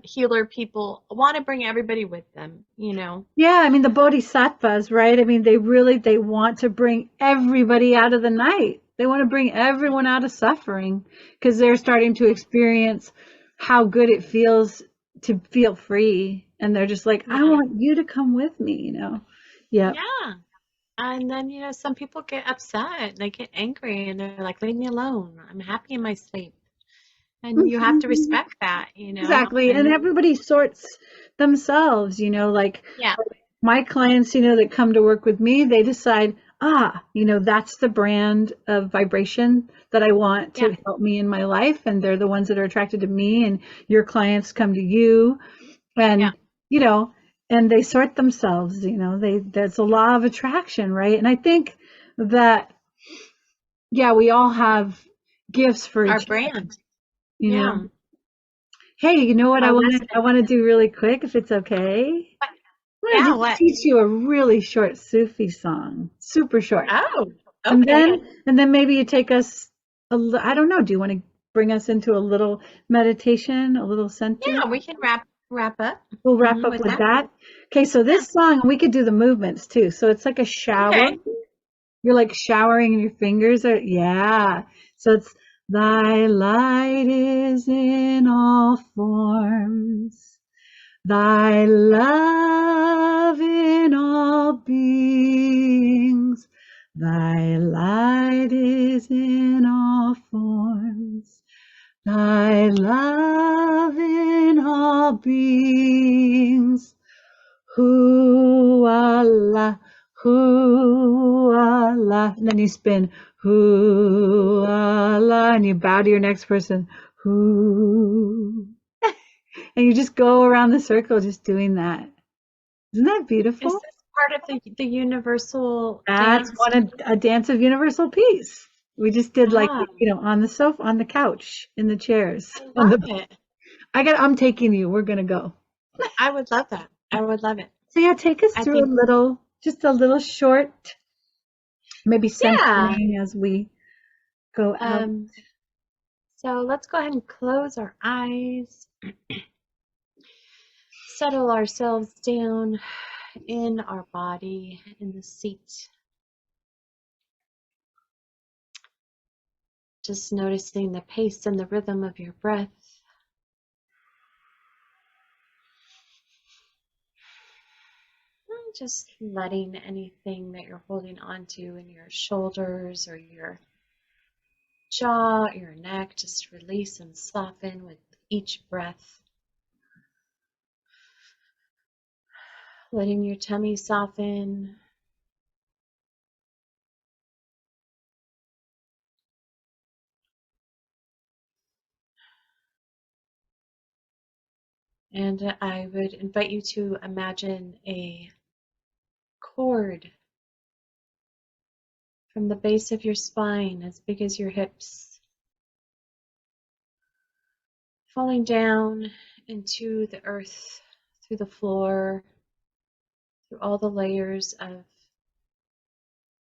healer people, want to bring everybody with them. Yeah, I mean the bodhisattvas, right? I mean they want to bring everybody out of the night. They want to bring everyone out of suffering because they're starting to experience how good it feels to feel free, and they're just like, I want you to come with me, Yeah. Yeah. And then, some people get upset, they get angry, and they're like, leave me alone. I'm happy in my sleep. And you have to respect that, Exactly. And and everybody sorts themselves, like yeah, my clients, that come to work with me, they decide, that's the brand of vibration that I want to help me in my life. And they're the ones that are attracted to me, and your clients come to you and, and they sort themselves, there's a law of attraction, right? And I think that, we all have gifts for our each other, brand. know. Hey, you know what I want to do really quick, if it's okay? I'm gonna just teach you a really short Sufi song, super short. Oh, okay. And then maybe you take us I don't know. Do you want to bring us into a little meditation, a little center? Yeah, we can wrap up. We'll wrap up with that. Okay, so this song, we could do the movements too. So it's like a shower. Okay. You're like showering and your fingers are, So it's thy light is in all forms. Thy love in all beings, thy light is in all forms. Thy love in all beings, Hu Allah, Hu Allah. And then you spin, Hu Allah, and you bow to your next person, Hu. And you just go around the circle just doing that. Isn't that beautiful? Is this part of the universal That's dance? a dance of universal peace. We just did like, Ah, on the sofa, on the couch, in the chairs. I love it. I'm taking you. We're gonna go. I would love that. I would love it. So yeah, take us I through think, just a little short, maybe yeah. centering as we go out. So let's go ahead and close our eyes. Settle ourselves down in our body, in the seat. Just noticing the pace and the rhythm of your breath. Just letting anything that you're holding on to in your shoulders or your jaw, your neck, just release and soften with each breath. Letting your tummy soften. And I would invite you to imagine a cord from the base of your spine as big as your hips, falling down into the earth, through the floor, through all the layers of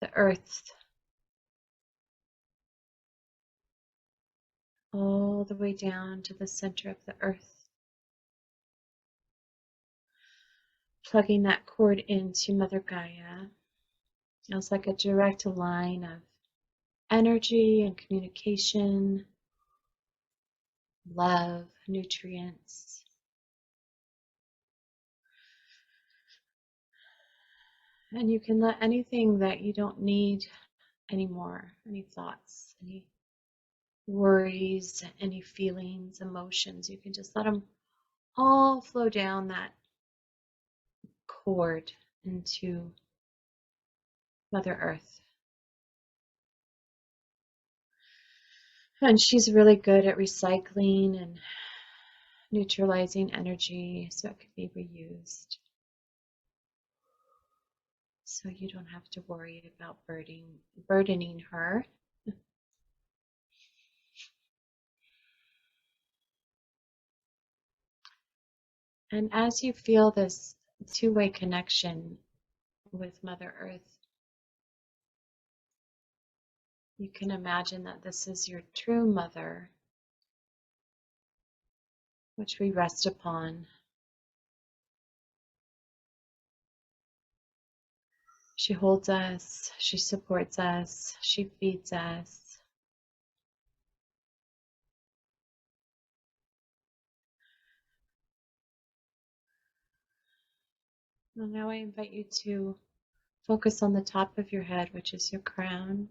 the earth, all the way down to the center of the earth. Plugging that cord into Mother Gaia. It's like a direct line of energy and communication, love, nutrients. And you can let anything that you don't need anymore, any thoughts, any worries, any feelings, emotions, you can just let them all flow down that cord into Mother Earth. And she's really good at recycling and neutralizing energy so it can be reused. So you don't have to worry about burdening her. And as you feel this two-way connection with Mother Earth, you can imagine that this is your true mother, which we rest upon. She holds us, she supports us, she feeds us. And now I invite you to focus on the top of your head, which is your crown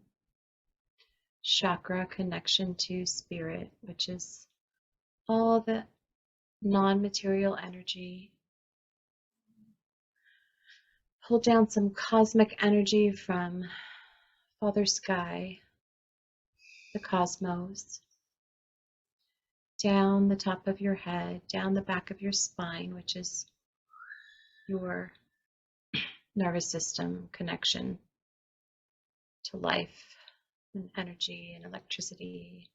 chakra, connection to spirit, which is all the non-material energy. Pull down some cosmic energy from Father Sky, the cosmos, down the top of your head, down the back of your spine, which is your nervous system connection to life and energy and electricity.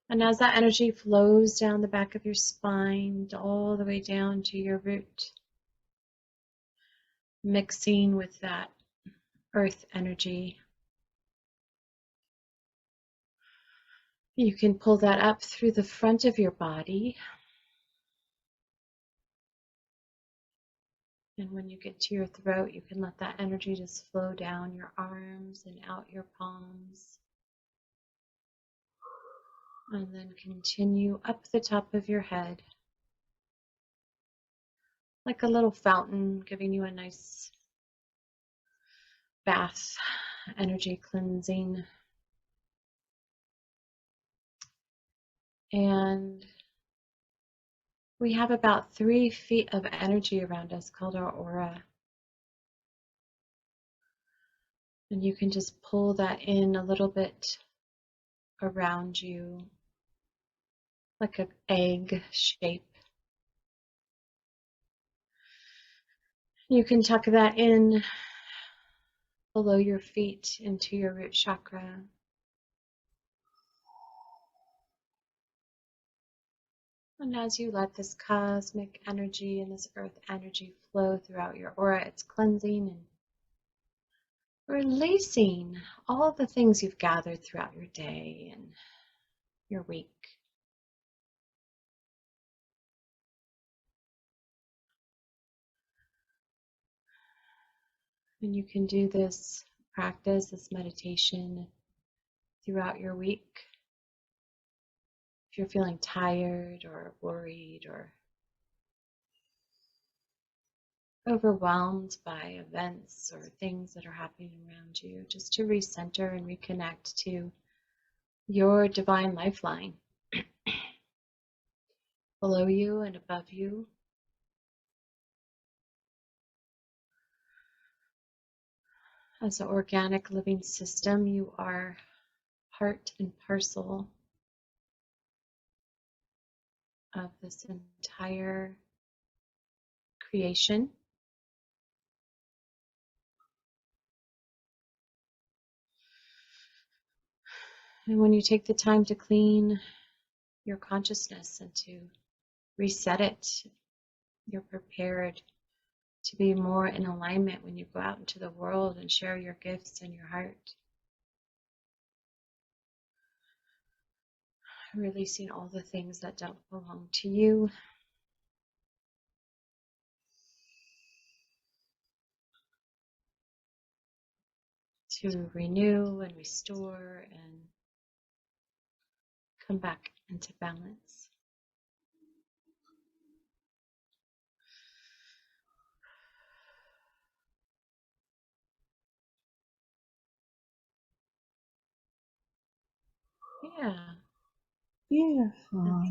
And as that energy flows down the back of your spine, all the way down to your root, mixing with that earth energy, you can pull that up through the front of your body. And when you get to your throat, you can let that energy just flow down your arms and out your palms. And then continue up the top of your head, like a little fountain, giving you a nice bath, energy cleansing. And we have about 3 feet of energy around us called our aura. And you can just pull that in a little bit around you, like an egg shape. You can tuck that in below your feet into your root chakra. And as you let this cosmic energy and this earth energy flow throughout your aura, it's cleansing and releasing all the things you've gathered throughout your day and your week. And you can do this practice, this meditation throughout your week. If you're feeling tired or worried or overwhelmed by events or things that are happening around you, just to recenter and reconnect to your divine lifeline below you and above you. As an organic living system, you are part and parcel of this entire creation. And when you take the time to clean your consciousness and to reset it, you're prepared to be more in alignment when you go out into the world and share your gifts and your heart. Releasing all the things that don't belong to you. To renew and restore and come back into balance. Yeah. Beautiful.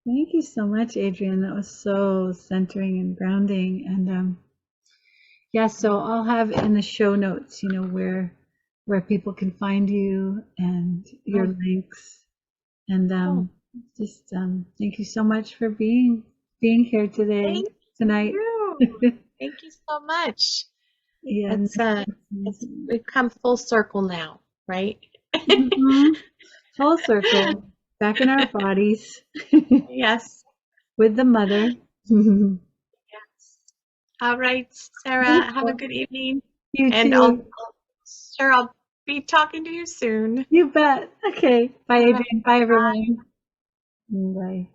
Thank you so much, Adrienne. That was so centering and grounding. And yeah, so I'll have in the show notes, where people can find you and your links. And just thank you so much for being here tonight. Thank you so much. Yeah, We've come full circle now, right? Full circle, back in our bodies. Yes. With the mother. Yes. All right, Sarah, have a good evening. You and too. I'll be talking to you soon. You bet. Okay. Bye, Adrienne. Bye, everyone. Bye.